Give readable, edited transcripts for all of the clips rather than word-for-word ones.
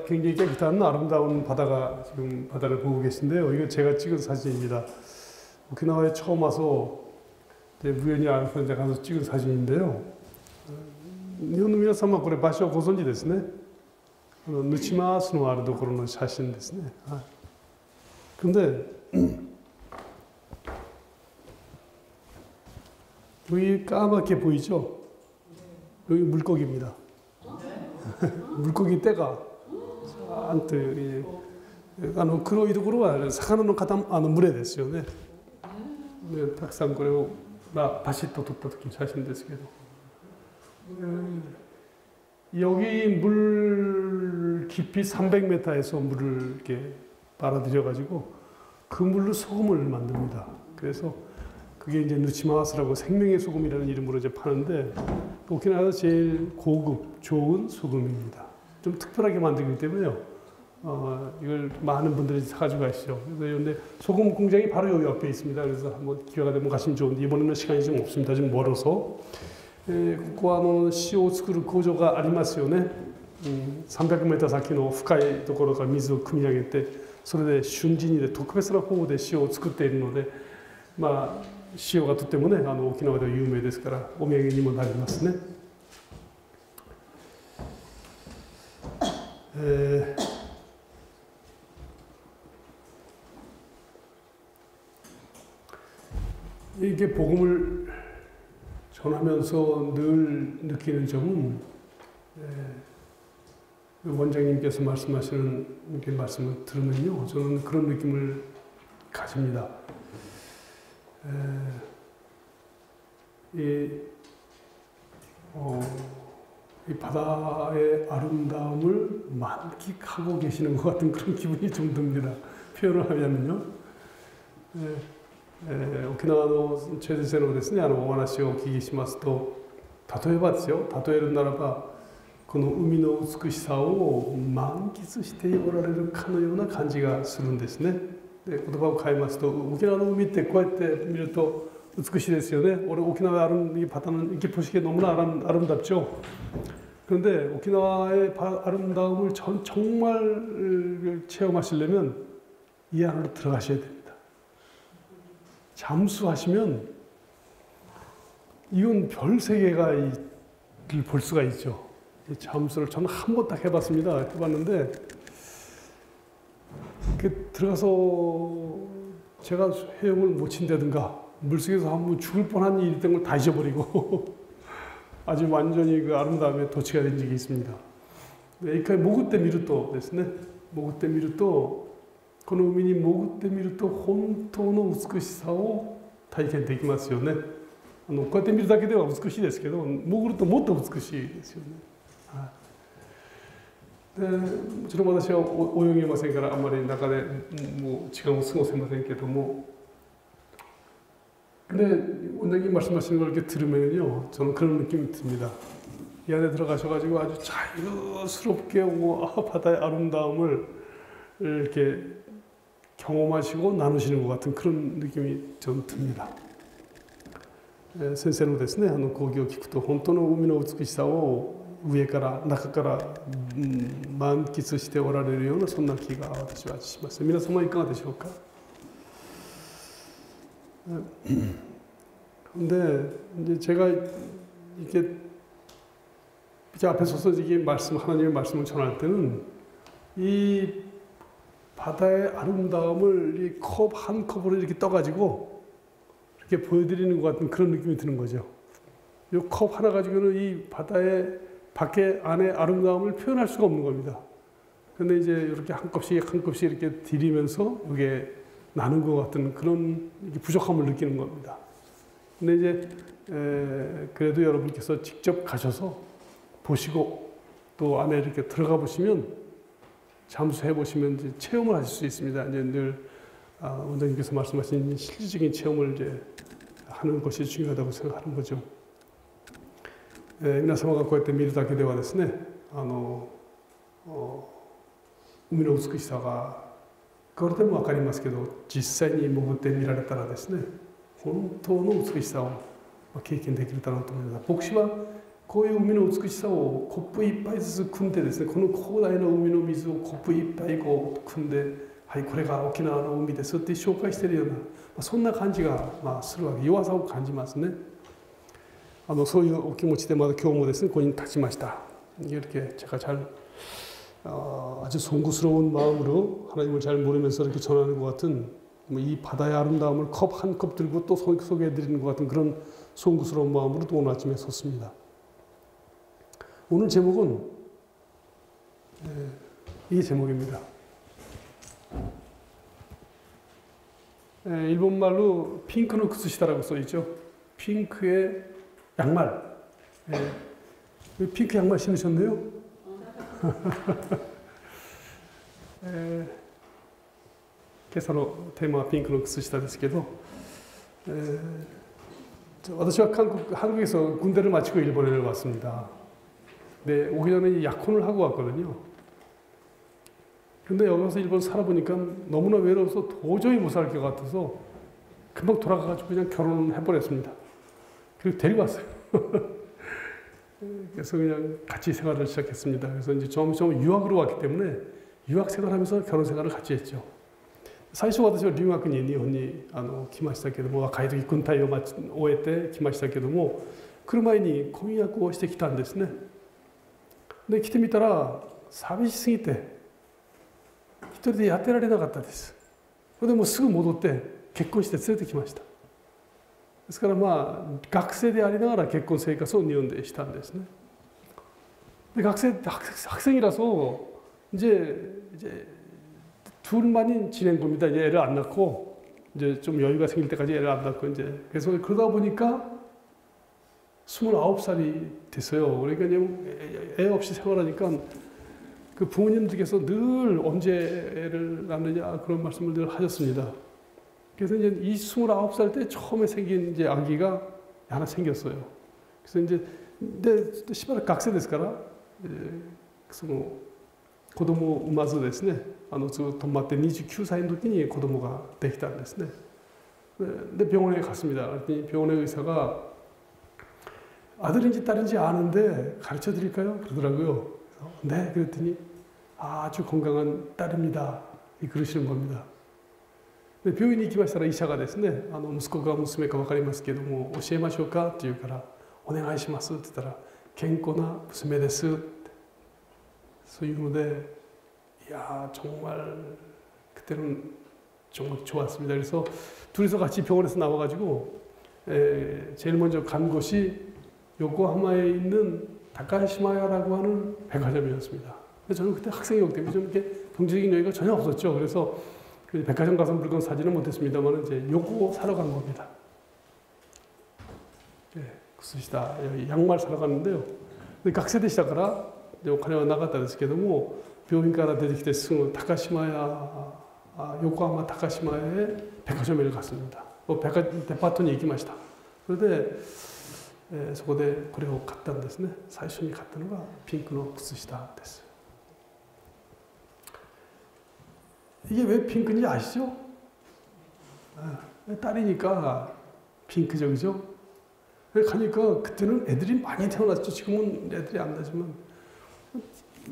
굉장히 깨끗한 아름다운 바다가 지금 바다를 보고 계신데요. 이거 제가 찍은 사진입니다. 오키나와에 처음 와서 우연히 알아서 이제 가서 찍은 사진인데요. 日本の皆様これ場所をご存知ですね。ヌチマースのあるところの写真ですね。はい。 근데 여기 까맣게 보이죠? 여기 물고기입니다. 물고기 떼가 잔뜩黒いところは魚の群れですよね。たくさんこれをバシッと撮った時の写真ですけど、여기 물 깊이 300m에서 물을 이렇게 빨아들여 가지고 그 물로 소금을 만듭니다. 그래서 그게 이제 누치마와스라고 생명의 소금이라는 이름으로 이제 파는데 오키나와에서 제일 고급 좋은 소금입니다. 좀 특별하게 만들기 때문에요. 이걸 많은 분들이 사가지고 가시죠. 그래서 근데 소금 공장이 바로 여기 옆에 있습니다. 그래서 한번 기회가 되면 가시면 좋은데 이번에는 시간이 좀 없습니다. 좀 멀어서. ここは塩を作る工場がありますよね。300メートル先の深いところから水を汲み上げて、それで瞬時にで特別な方法で塩を作っているので、まあ塩がとってもね、沖縄では有名ですからお土産にもなりますね。이게 복음을 전하면서 늘 느끼는 점은 원장님께서 말씀하시는 이렇게 말씀을 들으면요, 저는 그런 느낌을 가집니다. 이 바다의 아름다움을 만끽하고 계시는 것 같은 그런 기분이 좀 듭니다. 표현을 하면요. 沖縄の中先生のですね、お話をお聞きしますと、例えばですよ、例えるならばこの海の美しさを満喫しておられるかのような感じがするんですね。で、言葉を変えますと、沖縄の海ってこうやって見ると美しいですよね。俺沖縄이 바다는 이렇게 보시기에 너무나 아름답죠. 그런데 오키나와의 아름다움을 정말 체험하시려면 이 안으로 들어가셔야 됩니다. 잠수하시면 이건 별 세계가 볼 수가 있죠. 잠수를 저는 한 번 딱 해봤습니다. 해봤는데 들어가서 제가 헤엄을 못 친다든가 물속에서 한번 죽을 뻔한 일이 있던 걸 다 잊어버리고 아주 완전히 그 아름다움에 도취가 된 적이 있습니다. 一回潜ってみるとですね、潜ってみるとこの海に潜ってみると本当の美しさを体験できますよね。こうやって見るだけでは美しいですけど、潜るともっと美しいですよね。はい、でもちろん私は泳げませんからあんまり中でもう時間を過ごせませんけども、근데 원장님 말씀하시는 걸 이렇게 들으면요, 저는 그런 느낌이 듭니다. 이 안에 들어가셔가지고 아주 자유스럽게 바다의 아름다움을 이렇게 경험하시고 나누시는 것 같은 그런 느낌이 좀 듭니다. 先生のですね、講義を聞くと本当の海の美しさを上から中から満喫しておられるようなそんな気が私はします。皆様いかがでしょうか。 근데 이제 제가 이렇게 제 앞에 서서 이게 하나님의 말씀을 전할 때는 이 바다의 아름다움을 이 컵 한 컵으로 이렇게 떠가지고 이렇게 보여드리는 것 같은 그런 느낌이 드는 거죠. 이 컵 하나 가지고는 이 바다의 밖에 안에 아름다움을 표현할 수가 없는 겁니다. 근데 이제 이렇게 한 컵씩 한 컵씩 이렇게 드리면서 이게 나는 것 같은 그런 부족함을 느끼는 겁니다. 근데 이제 그래도 여러분께서 직접 가셔서 보시고 또 안에 이렇게 들어가 보시면 잠수해 보시면 이제 체험을 하실 수 있습니다. 이제 늘 원장님께서 말씀하신 실질적인 체험을 이제 하는 것이 중요하다고 생각하는 거죠. 皆様がこうやって見るだけではですね、海の美しさがこれでも分かりますけど、実際に潜ってみられたらですね、本当の美しさを経験できるだろうと思います。牧師はこういう海の美しさをコップ一杯ずつ汲んでですね、この広大な海の水をコップ一杯こう汲んで、はい、これが沖縄の海ですって紹介しているような、そんな感じがするわけ、弱さを感じますね。そういうお気持ちでまだ今日もですね, 거기立ちました. 이렇게 제가 잘 아주 송구스러운 마음으로 하나님을 잘 모르면서 이렇게 전하는 것 같은 이 바다의 아름다움을 컵 한 컵 들고 또 소개해드리는 것 같은 그런 송구스러운 마음으로 또 오늘 아침에 섰습니다. 오늘 제목은 이 제목입니다. 일본말로 핑크노 쿠스시다라고 써있죠. 핑크의 양말. 핑크 양말 신으셨네요?今朝のテーマはピンクの靴下ですけど、私は 한국에서 군대를 마치고 일본에 왔습니다. 네, 오기 전에 약혼을 하고 왔거든요. 근데 여기 와서 일본 살아보니까 너무나 외로워서 도저히 못 살 것 같아서 금방 돌아가가지고 그냥 결혼해버렸습니다. 그리고 데리고 왔어요. 그래서 그냥 같이 생활을 시작했습니다. 그래서 이제 점점 유학으로 왔기 때문에 유학 생활하면서 결혼 생활을 같이 했죠. 最初私は留学に日本に来ましたけども、若い時軍隊を終えて来ましたけども、来る前に婚約をしてきたんですね。で来てみたら寂しすぎて一人でやってられなかったです。それでもうすぐ戻って結婚して連れてきました。ですから学生でありながら結婚生活を日本でしたんですね。で학생이라서 이제 둘만이 지낸 겁니다. 이제 애를 안 낳고 이제 좀 여유가 생길 때까지 애를 안 낳고 이제 그래서 그러다 보니까 29살이 됐어요. 그러니까 애 없이 생활하니까 그 부모님들께서 늘 언제 애를 낳느냐 그런 말씀을 늘 하셨습니다. 그래서 이제 이 29살 때 처음에 생긴 이제 아기가 하나 생겼어요. 그래서 이제 근데 시바라 각세ですから その子供を産まずですね、ずっと待って29歳の時に子供ができたんですね。で병원에 갔습니다. 그랬더니 병원의 의사가 아들인지 딸인지 아는데 가르쳐 드릴까요? 그러더라고요. 네, 그랬더니 아주 건강한 딸입니다. 그러시는 겁니다. で病院に行きましたら医者がですね、息子か娘か分かりますけども教えましょうかって言うからお願いしますって言ったら健康な娘ですってそういうのでいや정말 그때는 정말 좋았습니다. 그래서 둘이서 같이 병원에서 나와가지고 제일 먼저 간 곳이 요코하마에 있는 다카시마야라고 하는 백화점이었습니다. 저는 그때 학생이었기 때문에 좀 이렇게 경제적인 여유가 전혀 없었죠. 그래서 백화점 가서 물건 사지는 못했습니다만 이제 요거 사러 간 겁니다.靴下 양말 사러 갔는데요.学生でしたからお金はなかったですけども病院から出てきてすぐ横浜高島へ백화점에 갔습니다. 데파토に行きました. それでそこでこれを買ったんですね。最初に買ったのがピンクの靴下です。 이게 왜 핑크인지 아시죠? 딸이니까 핑크죠, 그죠? 가니까 그때는 애들이 많이 태어났죠. 지금은 애들이 안 나지만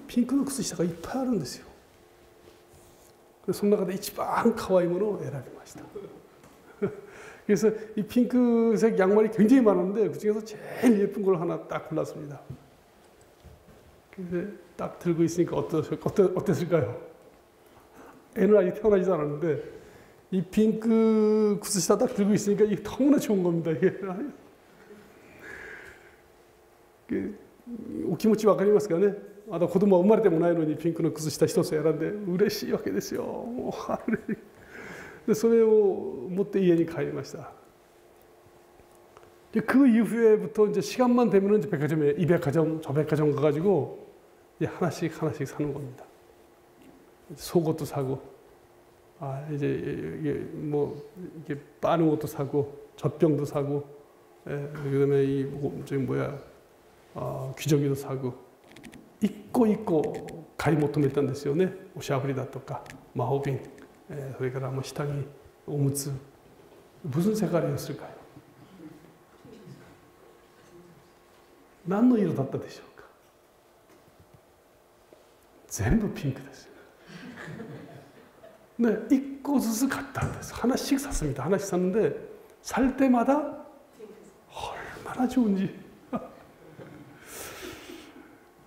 핑크の靴下がいっぱいあるんですよ. 그래서その中で一番可愛いものを選びました. 그래서 이 핑크색 양말이 굉장히 많은데 그 중에서 제일 예쁜 걸 하나 딱 골랐습니다. 그래서 딱 들고 있으니까 어땠을까요? 애는 아직 태어나지도 않았는데 이 핑크 구스시다 딱 들고 있으니까 이게 너무나 좋은 겁니다. 이게. お気持ちわかりますかね。まだ子供は生まれてもないのにピンクの靴下一つ選んで嬉しいわけですよ。もうでそれを持って家に帰りました. 그 이후에부터 이제 시간만 되면 이제 백화점에 이 백화점 저 백화점 가가지고 이제 하나씩 사는 겁니다. 속옷도 사고, 이제 뭐 이게 빠는 것도 사고, 젖병도 사고, 그다음에 이 저기 뭐야, 귀저귀도 사고, 입고 가이 못止めたんですよね。おしゃぶりだとか、魔法瓶、それからもう下着、おむつ、무슨 색깔이었을까요? 何の色だったでしょうか。全部ピンクです。네, 1個ずつ買ったんです. 하나씩 샀습니다. 하나씩 샀는데 살 때마다 얼마나 좋은지.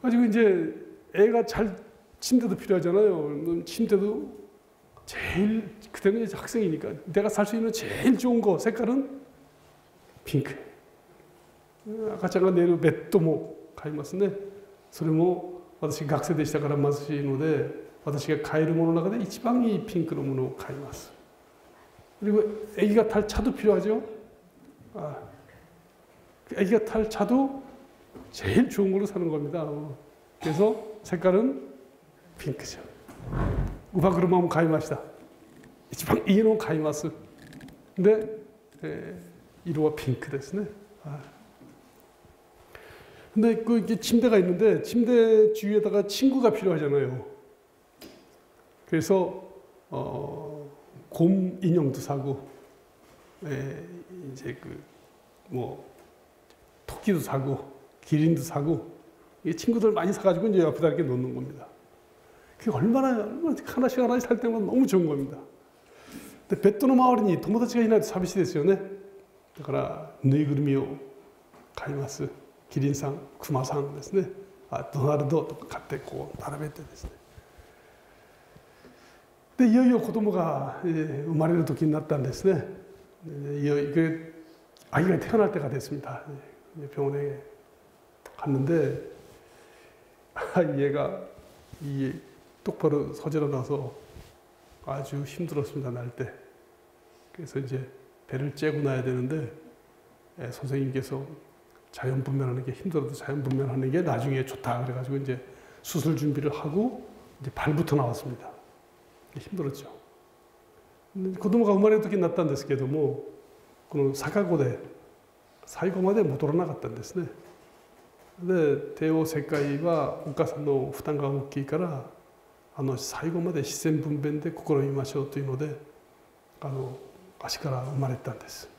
가지고 이제 애가 잘 침대도 필요하잖아요. 침대도 제일 그때는 이제 학생이니까 내가 살 수 있는 제일 좋은 거 색깔은 핑크. 赤ちゃんが寝るベッドも買いますね。それも私学生でしたから貧しいので。 私が買えるものの中で一番いいピンクのものを買います。 그리고 아기가 탈 차도 필요하죠. 아기가 탈 차도 제일 좋은 걸로 사는 겁니다. 그래서 색깔은 핑크죠. 乳母車も買いました. 一番いいのを買います. 근데色はピンクですね. 근데 그 이게 침대가 있는데 침대 주위에다가 친구가 필요하잖아요. 그래서 곰 인형도 사고, 이제 그 뭐 토끼도 사고, 기린도 사고, 이 친구들 많이 사가지고 이제 옆에다 이렇게 놓는 겁니다. 그게 얼마나 하나씩 하나씩 살 때마다 너무 좋은 겁니다. 근데 베트남 마을이 도모다치가 이날 사비시 됐어요, 네. だからぬいぐるみを買います。キリンさん、クマさんですね。ドナルドとか買ってこう並べてですね。 でいよいよ子供が生まれる時になったんですね。아기가 태어날 때가 됐습니다. 병원에 갔는데 얘가 똑바로 서질 않아서 아주 힘들었습니다. 날 때. 그래서 이제 배를 째고 나야 되는데 선생님께서 자연분娩하는 게 힘들어도 자연분娩하는 게 나중에 좋다 그래가지고 이제 수술 준비를 하고 이제 발부터 나왔습니다. 힘들었죠. 子供が生まれる時になったんですけども、この逆子で最後まで戻らなかったんですね。で、帝王切開はお母さんの負担が大きいから、最後まで自然分娩で試みましょうというので、足から生まれたんです。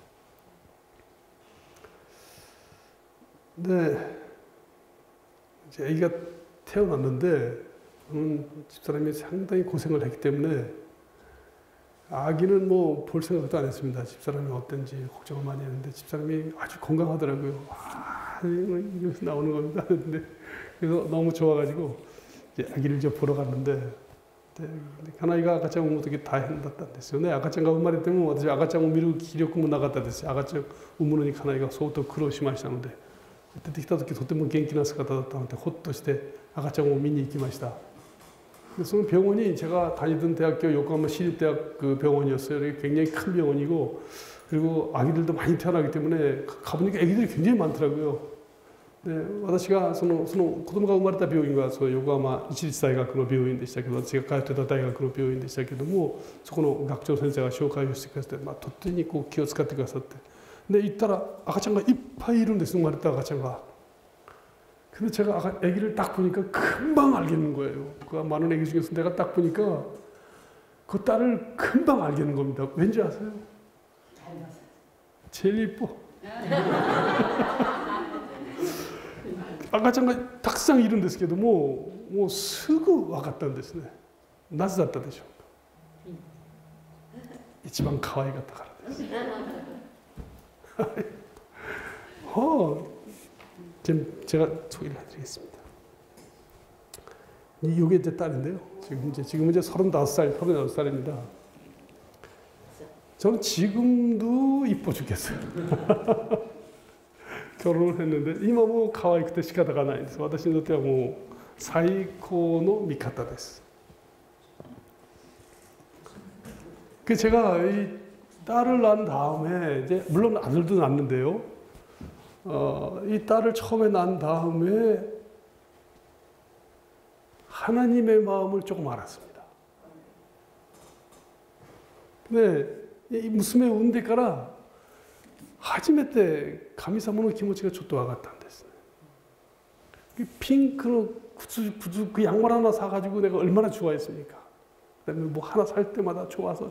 で、아기가 태어났는데 집사람이 상당히 고생을 했기 때문에 아기는 뭐 볼 생각도 안 했습니다. 집사람이 어떤지 걱정을 많이 했는데 집사람이 아주 건강하더라고요. 여기서 나오는 겁니다. 그래서 너무 좋아가지고 이제 아기를 이제 보러 갔는데 하나이가赤ちゃんを産む時大変だったんですよね。赤ちゃんが生まれても私赤ちゃんを見る気力もなかったですし、赤ちゃんを産むのに家内が相当苦労しましたので、出てきた時とても元気な姿だったのでほっとして赤ちゃんを見に行きました。 その병원이 제가 다니던 대학교 요코하마 시립대학 그 병원이었어요. 굉장히 큰 병원이고 그리고 아기들도 많이 태어나기 때문에 가보니까 아기들이 굉장히 많더라고요. 네, 私がその子供が生まれた病院は横浜市立大学の病院でしたけど、私が通ってた大学の病院でしたけども、そこの学長先生が紹介をしてくださって、とってにこう気を使ってくださって、で行ったら赤ちゃんがいっぱいいるんです。生まれた赤ちゃんが。 근데 제가 아기를 딱 보니까 금방 알겠는 거예요. 그 많은 아기 중에서 내가 딱 보니까 그 딸을 금방 알겠는 겁니다. 왠지 아세요? 제일 이뻐. 아가짱가 탁상 이런ですけどもうすぐ分かったんですね。なぜだったでしょうか。一番可愛かったからです。제가 소개를 해드리겠습니다. 이게 제 딸인데요. 지금 이제 38살입니다. 저는 지금도 이뻐 죽겠어요. 결혼을 했는데今も可愛くて仕方がないんです。私にとってはもう最高の味方です。그 제가 이 딸을 낳은 다음에 이제 물론 아들도 낳는데요. 이 딸을 처음에 낳은 다음에 하나님의 마음을 조금 알았습니다. 근데 이娘を産んでから初めて神様の気持ちがちょっと分かったんですね。핑크の靴그 양말 하나 사가지고 내가 얼마나 좋아했습니까? 그다음에 뭐 하나 살 때마다 좋아서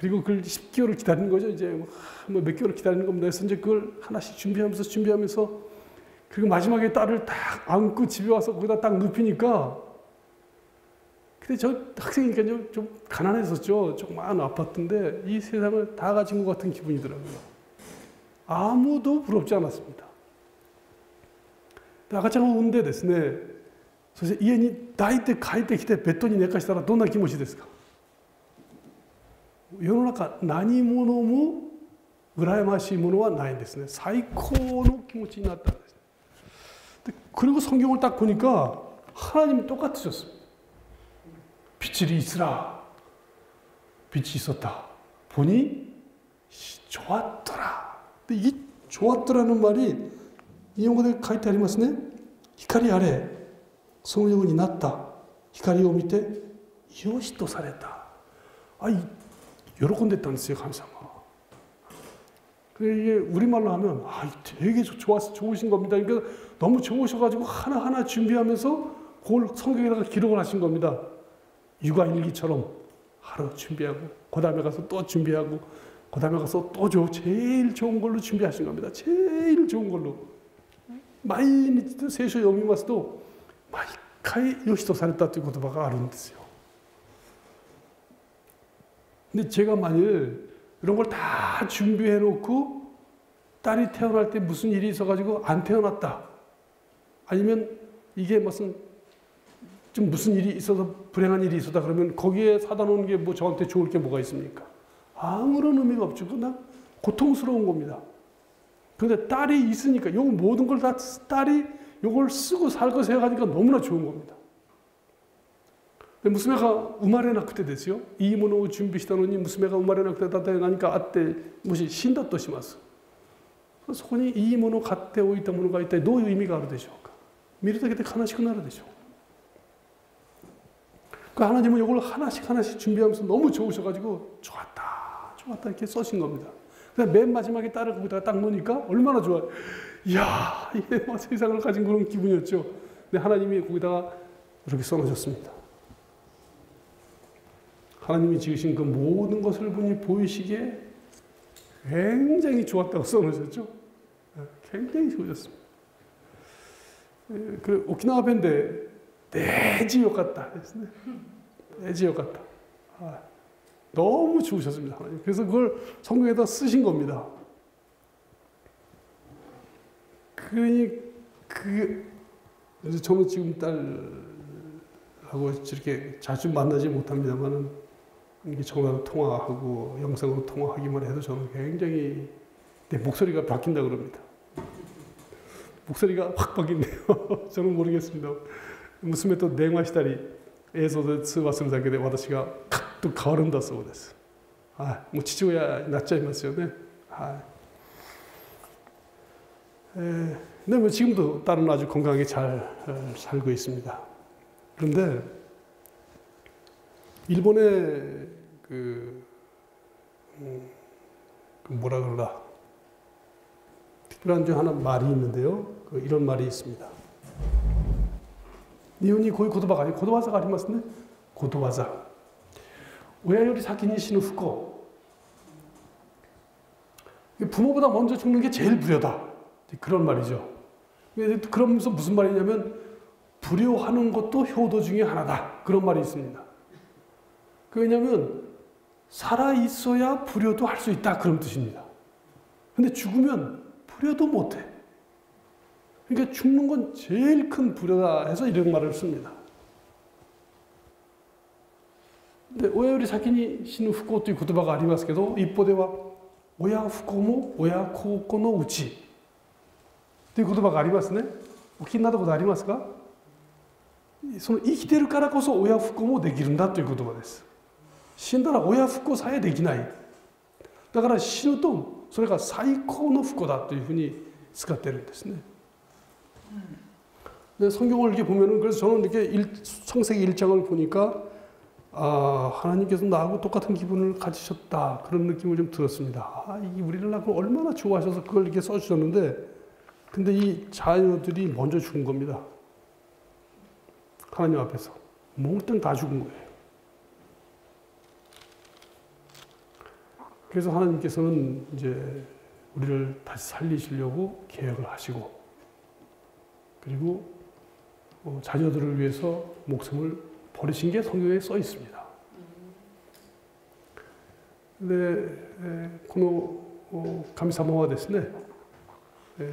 그리고 그걸 10개월을 기다리는 거죠. 이제 뭐 몇 개월을 기다리는 겁니다. 그래서 이제 그걸 하나씩 준비하면서 그리고 마지막에 딸을 딱 안고 집에 와서 거기다 딱 눕히니까, 근데 저 학생이니까 좀 가난했었죠. 조그마한 아파트인데 이 세상을 다 가진 것 같은 기분이더라고요. 아무도 부럽지 않았습니다. 赤ちゃんを産んでですね、そして家に抱いて帰ってきてベッドに寝かしたらどんな気持ちですか？世の中何者も羨ましいものはないんですね。最高の気持ちになったんです。で그리고 성경을 딱 보니까 하나님이 똑같으셨습니다. 빛이 있으라. 빛이 있었다. 보니 좋았더라. 근데 이 좋았더라는 말이 일본어에 書いてありますね。光あれ、そのようになった。光を見てよしとされた。喜んでたんですよ、神様。이게 우리말로 하면 되게 좋으신 겁니다. 그러니까 너무 좋으셔가지고 하나하나 준비하면서 그걸 성경에다가 기록을 하신 겁니다. 육아일기처럼 하루 준비하고 그 다음에 가서 또 준비하고 그 다음에 가서 또 제일 좋은 걸로 준비하신 겁니다. 제일 좋은 걸로. 毎日聖書を読みますと毎回良しとされたという言葉があるんですよ。근데 제가 만일 이런 걸 다 준비해 놓고 딸이 태어날 때 무슨 일이 있어가지고 안 태어났다. 아니면 이게 무슨 일이 있어서 불행한 일이 있었다 그러면 거기에 사다 놓은 게 뭐 저한테 좋을 게 뭐가 있습니까? 아무런 의미가 없죠. 그냥 고통스러운 겁니다. 그런데 딸이 있으니까 요 모든 걸 다 딸이 요걸 쓰고 살 것을 해가니까 너무나 좋은 겁니다. 娘が生まれなくてですよ。いいものを準備したのに娘が生まれなくて、例えば何かあってもし死んだとします。そこにいいものを買っておいたものが一体どういう意味があるでしょうか。見るだけで悲しくなるでしょう。그 하나님은 이걸 하나씩 하나씩 준비하면서 너무 좋으셔가지고 좋았다 이렇게 써신 겁니다. 맨 마지막에 딸을 거기다가 딱 놓으니까 얼마나 좋아요. 이야, 이게 세상을 가진 그런 기분이었죠. 근데 하나님이 거기다가 이렇게 써놓으셨습니다. 하나님이 지으신 그 모든 것을 보이시기에 굉장히 좋았다고 써놓으셨죠. 굉장히 좋으셨습니다. 그 오키나와 밴드 내 지역 같다. 내 지역 같다. 너무 좋으셨습니다. 하나님. 그래서 그걸 성경에다 쓰신 겁니다. 저는 지금 딸하고 이렇게 자주 만나지 못합니다만은 이게 전화로 통화하고 영상으로 통화하기만 해도 저는 굉장히 내 목소리가 바뀐다 그럽니다. 목소리가 확 바뀌네요. 저는 모르겠습니다. 娘と電話したり映像で通話するだけで私がカッと変わるんだそうです。もう父親になっちゃいますよね。근데 뭐 지금도 딸은 아주 건강하게 잘 살고 있습니다. 그런데 일본의 뭐라 그러나 특별한 중 하나 말이 있는데요. 이런 말이 있습니다. 日本にこういう言葉があり、ことわざがありますね。ことわざ。親より先に死ぬ不幸。 부모보다 먼저 죽는 게 제일 불효다. 그런 말이죠. 그러면서 무슨 말이냐면 불효하는 것도 효도 중에 하나다. 그런 말이 있습니다. 왜냐하면 살아 있어야 불효도 할 수 있다. 그런 뜻입니다. 근데 죽으면 불효도 못해. 그러니까 죽는 건 제일 큰 불효다 해서 이런 말을 씁니다. 근데親より先に死ぬ不幸という言葉がありますけど、一方では親不幸も親孝行のうちという言葉がありますね。お聞きになったことありますか？その生きてるからこそ親不幸もできるんだという言葉です。死んだら親不幸さえできない。だから死ぬとそれが最高の不幸だというふうに使ってるんですね。で성경을 이렇게 보면은 그래서 저는 이렇게 창세기 1장을 보니까 하나님께서 나하고 똑같은 기분을 가지셨다 그런 느낌을 좀 들었습니다. 이게 우리를 나하고 얼마나 좋아하셔서 그걸 이렇게 써주셨는데, 근데 이 자녀들이 먼저 죽은 겁니다. 하나님 앞에서 몽땅 다 죽은 거예요. 그래서 하나님께서는 이제 우리를 다시 살리시려고 계획을 하시고, 그리고 자녀들을 위해서 목숨을 버리신 게 성경에 써 있습니다. 근데 この神様はですね、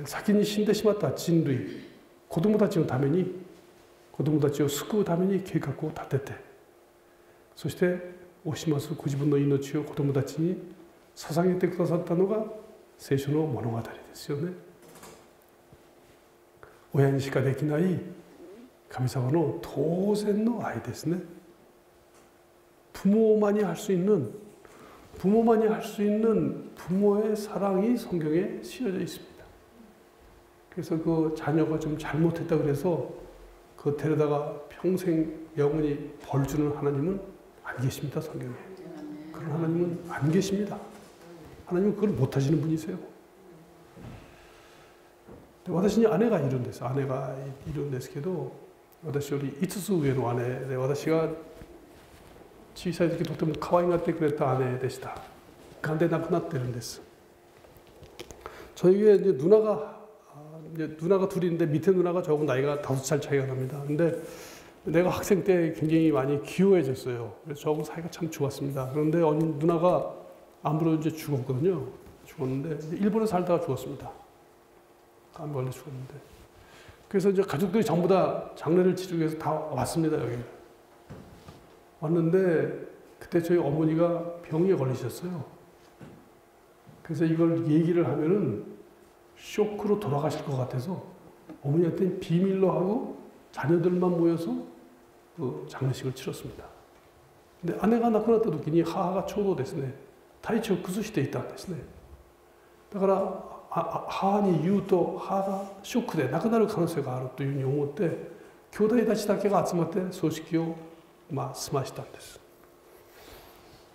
先に死んでしまった人類、子供たちのために、子供たちを救うために計画を立てて、そして惜しますご自分の命を子供たちに捧げてくださったのが聖書の物語ですよね。親にしかできない神様の当然の愛ですね。부모만이 할 수 있는 부모의 사랑이 성경에 씌어져 있습니다. 그래서 그 자녀가 좀 잘못했다 그래서 그 데려다가 평생 영원히 벌 주는 하나님은 안 계십니다, 성경에. 그런 하나님은 안 계십니다. 하나님은 그걸 못 하시는 분이세요. 私に姉がいるんです。姉がいるんですけど、私より5つ上の姉で、私が小さい時とても可愛がってくれた姉でした。がんで亡くなってるんです。저에게 이제 누나가 둘인데 밑에 누나가 조금 나이가 5살 차이가 납니다. 근데 내가 학생 때 굉장히 많이 귀여워졌어요. 그래서 조금 사이가 참 좋았습니다. 그런데 어느 누나가 암으로 이제 죽었거든요. 죽었는데 일본에 살다가 죽었습니다. 암 원래 죽었는데. 그래서 이제 가족들이 전부 다 장례를 치르기 위해서 다 왔습니다, 여기. 왔는데 그때 저희 어머니가 병에 걸리셨어요. 그래서 이걸 얘기를 하면은 쇼크로 돌아가실 것 같아서 어머니한테는 비밀로 하고 자녀들만 모여서 그 장례식을 치렀습니다. 근데 아내가亡くなった時に母がちょうどですね、体調を崩していたんですね。だから母に言うと母がショックで亡くなる可能性があるというふうに思って兄弟たちだけが集まって葬式を済ましたんです。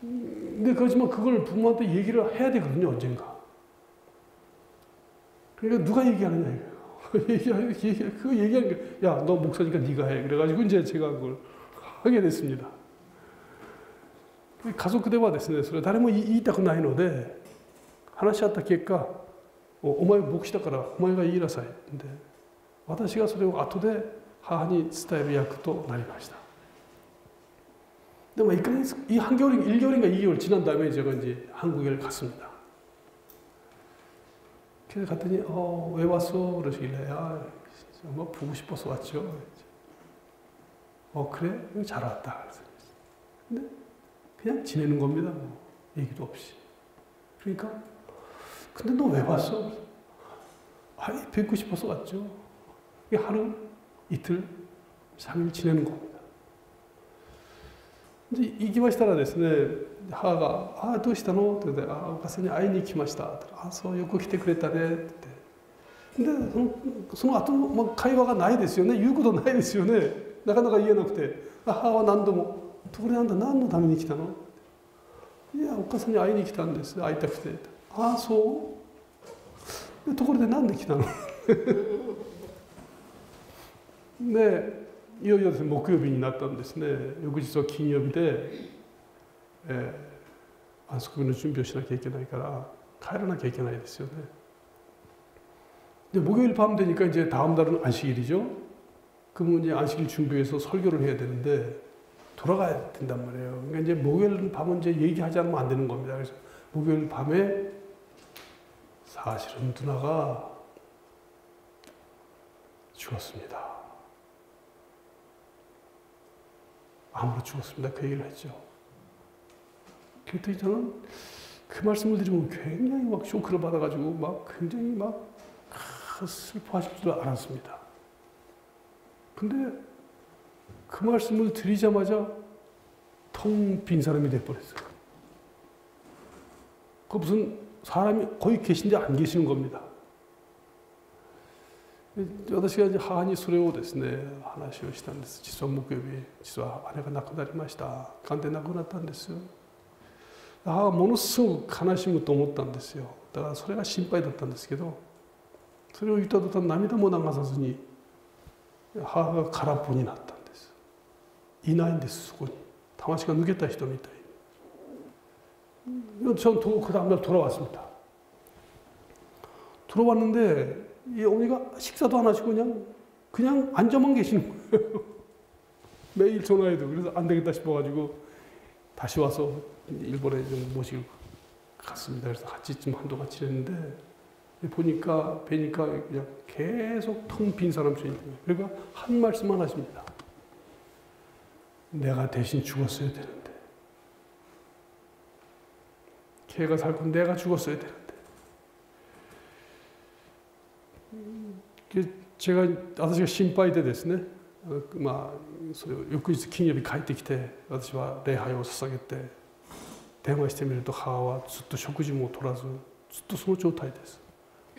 근데 그렇지만 그걸 부모한테 얘기를 해야 되거든요, 언젠가. 그러니까 누가 얘기하느냐 이거예요. 그거 얘기하는 게, 야, 너 목사니까 네가 해. 그래가지고 이제 제가 그걸 하게 됐습니다. 家族ではですね、それ誰も言いたくないので話し合った結果、お前牧師だからお前が言いなさい。で、私がそれを後で母に伝える役となりました。 근데 이 한겨울, 1개월인가 2개월 지난 다음에 제가 이제 한국에 갔습니다. 그래서 갔더니, 왜 왔어? 그러시길래, 뭐 보고 싶어서 왔죠. 그래? 잘 왔다. 근데 그냥 지내는 겁니다. 뭐, 얘기도 없이. 그러니까, 근데 너 왜 왔어? 뵙고 싶어서 왔죠. 하루, 이틀, 3일 지내는 겁니다. 이제 行きましたらですね、母が、どうしたのって言って、お母さんに会いに来ました。そう、よく来てくれたねって言って。で、その後、会話がないですよね。言うことないですよね。なかなか言えなくて、母は何度も、ところであんた何のために来たの？いや、お母さんに会いに来たんです。会いたくて。そう？で、ところでなんで来たの？で、 いよいよですね、木曜日になったんですね。翌日は金曜日で、安息日の準備をしなきゃいけないから帰らなきゃいけないですよね。で、목요일 밤 되니까 이제 다음 날은 안식일이죠. 그러면 이제 안식일 준비해서 설교를 해야 되는데 돌아가야 된단 말이에요. 그러니까 이제 목요일 밤은 이제 얘기하지 않으면 안 되는 겁니다. 그래서 목요일 밤에 사실은 누나가 죽었습니다. 암으로 죽었습니다. 그 얘기를 했죠. 그랬더니 저는 그 말씀을 드리면 굉장히 막 쇼크를 받아가지고 막 굉장히 막 슬퍼하실 줄 알았습니다. 근데 그 말씀을 드리자마자 텅 빈 사람이 돼버렸어요. 그 무슨 사람이 거의 계신데 안 계시는 겁니다. 私が母にそれをですね、話をしたんです。実は木曜日、実は姉が亡くなりました。癌で亡くなったんですよ。母はものすごく悲しむと思ったんですよ。だからそれが心配だったんですけど、それを言った途端涙も流さずに母が空っぽになったんです。いないんです、そこに。魂が抜けた人みたいに。저는 그 다음날 돌아왔습니다. 돌아왔는데 이 어머니가 식사도 안 하시고 그냥 그냥 앉아만 계시는 거예요. 매일 전화해도. 그래서 안 되겠다 싶어가지고 다시 와서 일본에 좀 모시고 갔습니다. 그래서 같이 좀 한동안 지냈는데 뵈니까 그냥 계속 텅 빈 사람처럼 있는 거예요. 그리고 한 말씀만 하십니다. 내가 대신 죽었어야 되는데. 걔가 살고 내가 죽었어야 되는데. 제가私が心配でですね、それを翌日金曜日帰ってきて、私は礼拝を捧げて電話してみると母はずっと食事も取らず、ずっとその状態です。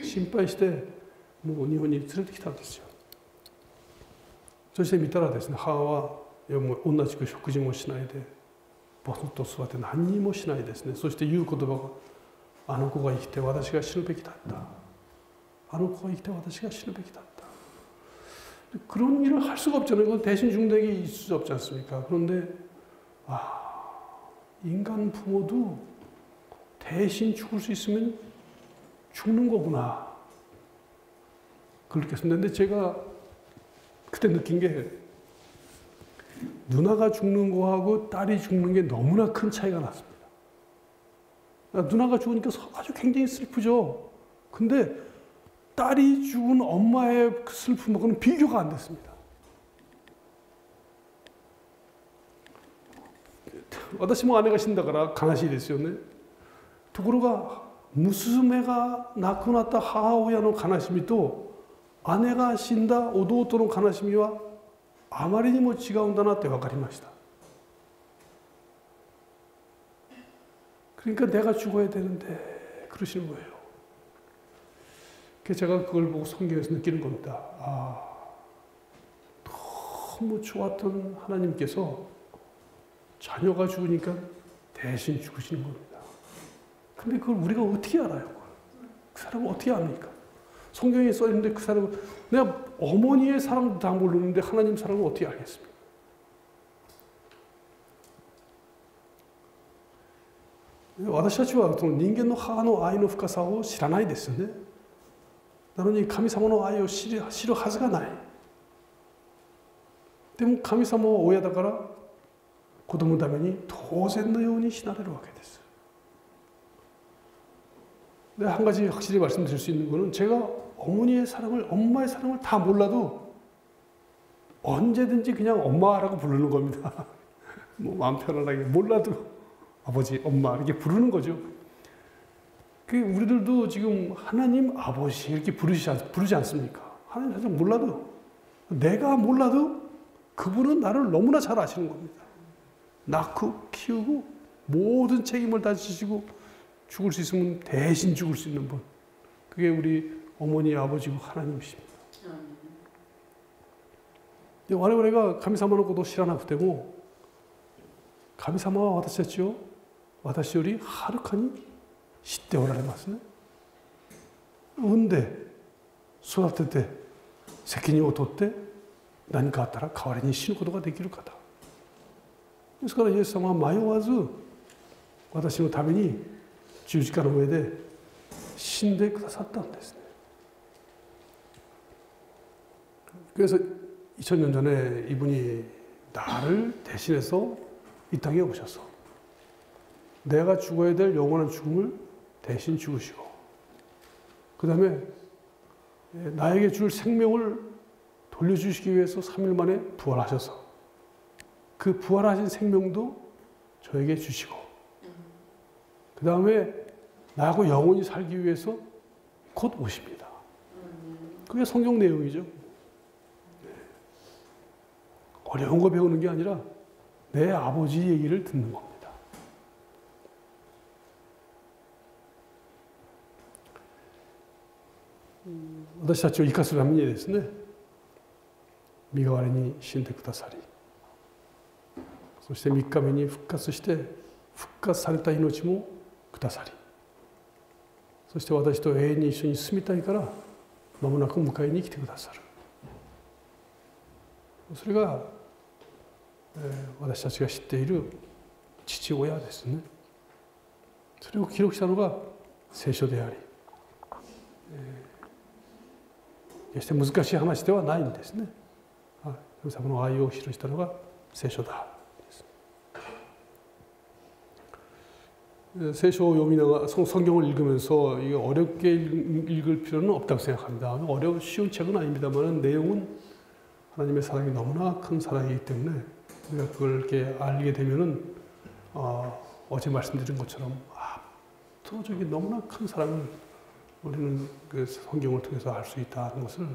心配してもう日本に連れてきたんですよ。そして見たらですね、母は同じく食事もしないでぼそっと座って何にもしないですね。そして言う言葉が、あの子が生きて私が死ぬべきだった。あの子が生きて私が死ぬべきだった. 그런 일을 할 수가 없잖아요. 그건 대신 중대기 있을 수 없지 않습니까? 그런데 인간 부모도 대신 죽을 수 있으면 죽는 거구나. 그렇게 했는데 제가 그때 느낀 게 누나가 죽는 거하고 딸이 죽는 게 너무나 큰 차이가 났습니다. 누나가 죽으니까 아주 굉장히 슬프죠. 근데 딸이 죽은 엄마의 그 슬픔하고는 비교가 안 됐습니다. 私も姉が死んだから悲しいですよね。ところが娘が亡くなった母親の悲しみと姉が死んだ弟の悲しみはあまりにも違うんだなって分かりました。 그러니까 내가 죽어야 되는데 그러시는 거예요. 그래서 제가 그걸 보고 성경에서 느끼는 겁니다. 너무 좋았던 하나님께서 자녀가 죽으니까 대신 죽으시는 겁니다. 근데 그걸 우리가 어떻게 알아요? 그 사람은 어떻게 압니까? 성경에 써 있는데 그 사람은 내가 어머니의 사랑도 다 모르는데 하나님 사랑을 어떻게 알겠습니까?私たちは人間の母の愛の深さを知らないですよね。なのに神様の愛を知るはずがない。でも神様は親だから子供のために当然のように死なれるわけです。네, 한 가지 확실히 말씀드릴 수 있는 것은 제가 어머니의 사랑을, 엄마의 사랑을 다 몰라도 언제든지 그냥 엄마라고 부르는 겁니다. 뭐 마음 편안하게 몰라도 아버지, 엄마 이렇게 부르는 거죠. 그 우리들도 지금 하나님 아버지 이렇게 부르지 않습니까? 하나님 사실 몰라도 내가 몰라도 그분은 나를 너무나 잘 아시는 겁니다. 낳고 키우고 모든 책임을 다 지시고 죽을 수 있으면 대신 죽을 수 있는 분. 그게 우리 어머니 아버지고 하나님이십니다.我々が神様のことを知らなくても神様は私たちを私よりはるかに知っておられますね。産んで育てて責任を取って何かあったら代わりに死ぬことができる方ですから、イエス様は迷わず私のために十字架の上で死んでくださったんですね。그래서 2000년 전에 이분이 나를 대신해서 이 땅에 오셔서 내가 죽어야 될 영원한 죽음을 대신 죽으시고 그 다음에 나에게 줄 생명을 돌려주시기 위해서 3일 만에 부활하셔서 그 부활하신 생명도 저에게 주시고 그 다음에 나하고 영원히 살기 위해서 곧 오십니다. 그게 성경 내용이죠. 어려운 거 배우는 게 아니라 내 아버지 얘기를 듣는 겁니다.私たちを生かすためにですね、身代わりに死んでくださり、そして3日目に復活して復活された命もくださり、そして私と永遠に一緒に住みたいから間もなく迎えに来てくださる。それが私たちが知っている父親ですね。それを記録したのが聖書であり、決して難しい話ではないんですね。神様の愛を記したのが聖書だ。聖書を読みながら성경을 읽으면서 이게 어렵게 읽을 필요는 없다고 생각합니다. 쉬운 책은 아닙니다만 내용은 하나님의 사랑이 너무나 큰 사랑이기 때문에 우리가 그걸 이렇게 알게 되면은 어제 말씀드린 것처럼 압도적이 너무나 큰 사랑을 우리는 그 성경을 통해서 알 수 있다는 것을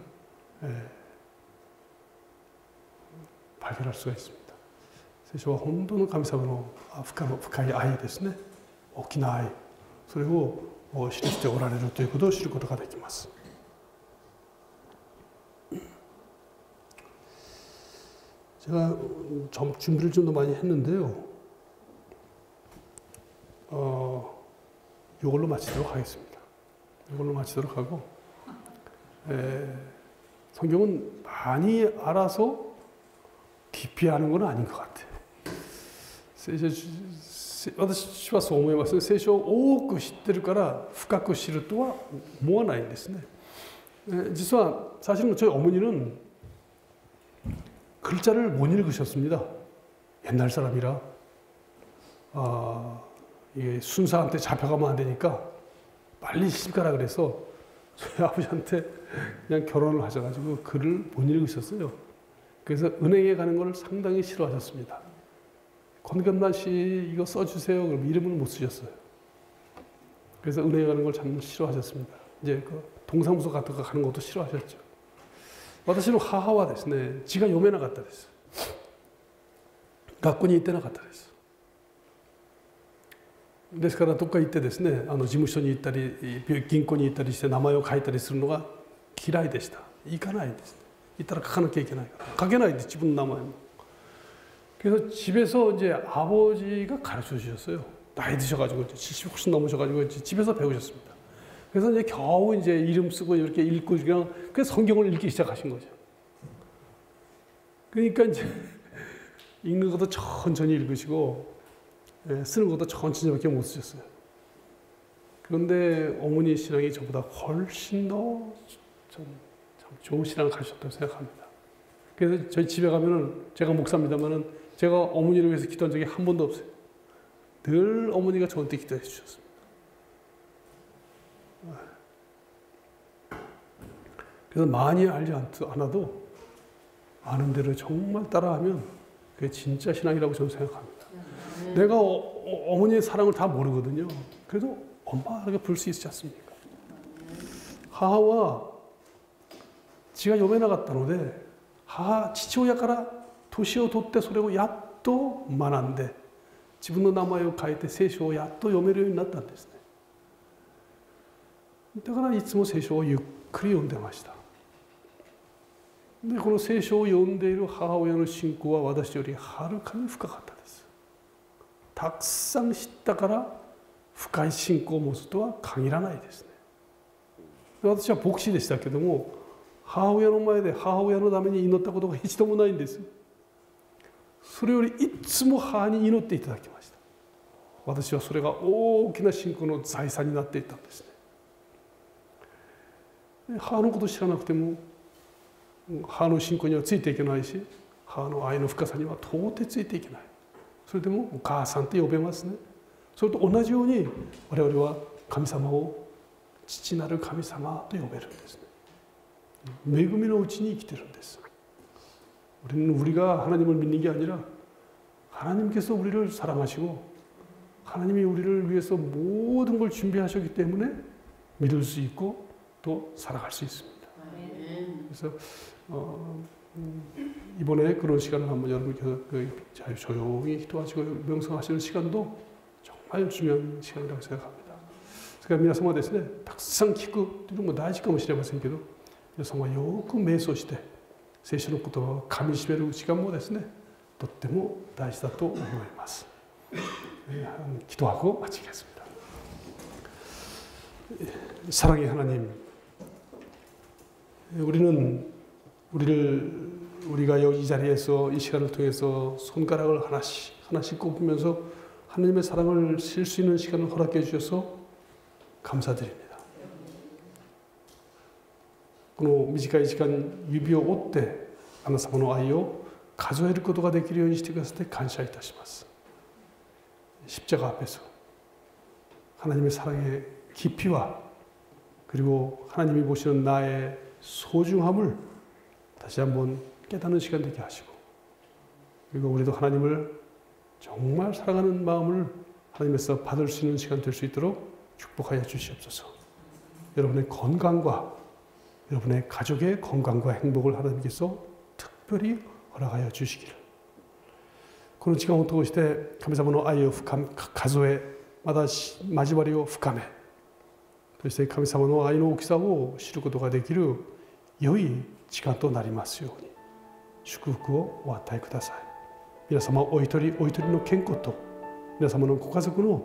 발견할 수가 있습니다. 聖書は本当の神様の深い愛ですね。大きな愛、それを記しておられるということを知ることができます。제가 준비를 좀 더 많이 했는데요. 이걸로 마치도록 하겠습니다. 이걸로 마치도록 하고, 성경은 많이 알아서 깊이 아는 건 아닌 것 같아요. 私はそう思いますね。聖書を多く知ってるから深く知るとは思わないんですね。実は사실은 저희 어머니는 글자를 못 읽으셨습니다. 옛날 사람이라 이게 순사한테 잡혀가면 안 되니까 빨리 시집가라 그래서 저희 아버지한테 그냥 결혼을 하셔가지고 글을 못 읽으셨어요. 그래서 은행에 가는 걸 상당히 싫어하셨습니다. 권건만 씨 이거 써주세요. 그럼 이름을 못 쓰셨어요. 그래서 은행에 가는 걸 참 싫어하셨습니다. 이제 그 동사무소 같은 거 가는 것도 싫어하셨죠. 私の母はですね、字が読めなかったです。学校に行ってなかったです。ですからどっか行ってですね、事務所に行ったり銀行に行ったりして名前を書いたりするのが嫌いでした。行かないです。行ったら書かなきゃいけないから。書けないで自分の名前も。 그래서 집에서 이제 아버지가 가르쳐 주셨어요. 나이 드셔가지고 70 훨씬 넘으셔가지고 집에서 배우셨습니다. 그래서 이제 겨우 이제 이름 쓰고 이렇게 읽고 그냥 그래서 성경을 읽기 시작하신 거죠. 그러니까 이제 읽는 것도 천천히 읽으시고 쓰는 것도 천천히밖에 못 쓰셨어요. 그런데 어머니 신앙이 저보다 훨씬 더 참 좋은 신앙을 가셨다고 생각합니다. 그래서 저희 집에 가면은 제가 목사입니다만은 제가 어머니를 위해서 기도한 적이 한 번도 없어요. 늘 어머니가 저한테 기도해 주셨습니다. 그래서 많이 알지 않아도 아는 대로 정말 따라하면 그게 진짜 신앙이라고 저는 생각합니다. 내가 어머니의 사랑을 다 모르거든요. 그래도 엄마에게 부를 수 있지 않습니까? 하하와 지가読めなかったので父親から年を取ってそれをやっと学んで自分の名前を変えて聖書をやっと読めるようになったんですね。だからいつも聖書をゆっくり読んでました。でこの聖書を読んでいる母親の信仰は私よりはるかに深かったです。たくさん知ったから深い信仰を持つとは限らないですね。私は牧師でしたけども母親の前で母親のために祈ったことが一度もないんです。それよりいつも母に祈っていただきました。私はそれが大きな信仰の財産になっていったんですね。母のことを知らなくても母の信仰にはついていけないし母の愛の深さには到底ついていけない。それでもお母さんって呼べますね。それと同じように我々は神様を父なる神様と呼べるんですね。恵みのうちに生きてるんです。 우리는 우리가 하나님을 믿는 게 아니라 하나님께서 우리를 사랑하시고 하나님이 우리를 위해서 모든 걸 준비하셨기 때문에 믿을 수 있고 또 살아갈 수 있습니다. 그래서 이번에 그런 시간을 한번 여러분 조용히 기도하시고 명상하시는 시간도 정말 중요한 시간이라고 생각합니다. 그러니까 皆様ですね、たくさん聞くというのも大事かもしれませんけど、皆様はよく瞑想して 聖書の言葉を噛みしめる時間もですね、とっても大事だと思います。기도하고 마치겠습니다. 사랑의 하나님, 우리가 이 자리에서 이 시간을 통해서 손가락을 하나씩 꼽으면서 하나님의 사랑을 실 수 있는 시간을 허락해 주셔서 감사드립니다. この短い時間指を折ってあなた様の愛を数えることができるようにしてくださって感謝いたします. 십자가 앞에서 하나님의 사랑의 깊이와 그리고 하나님이 보시는 나의 소중함을 다시 한번 깨닫는 시간 되게 하시고, 그리고 우리도 하나님을 정말 사랑하는 마음을 하나님에서 받을 수 있는 시간 될 수 있도록 축복하여 주시옵소서. 여러분의 건강과 여러분의 가족의 건강과 행복을 하나님께서 특별히 허락하여 주시기를. この時間を通して神様の愛を数え、また交わりを深め、そして神様の愛の大きさを知ることができる良い時間となりますように祝福をお与えください。皆様お一人お一人の健康と皆様のご家族の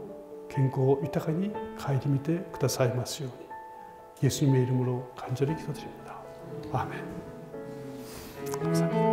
健康を豊かに顧みてくださいますように예수님의 이름으로 간절히 기도드립니다. 아멘. 감사합니다.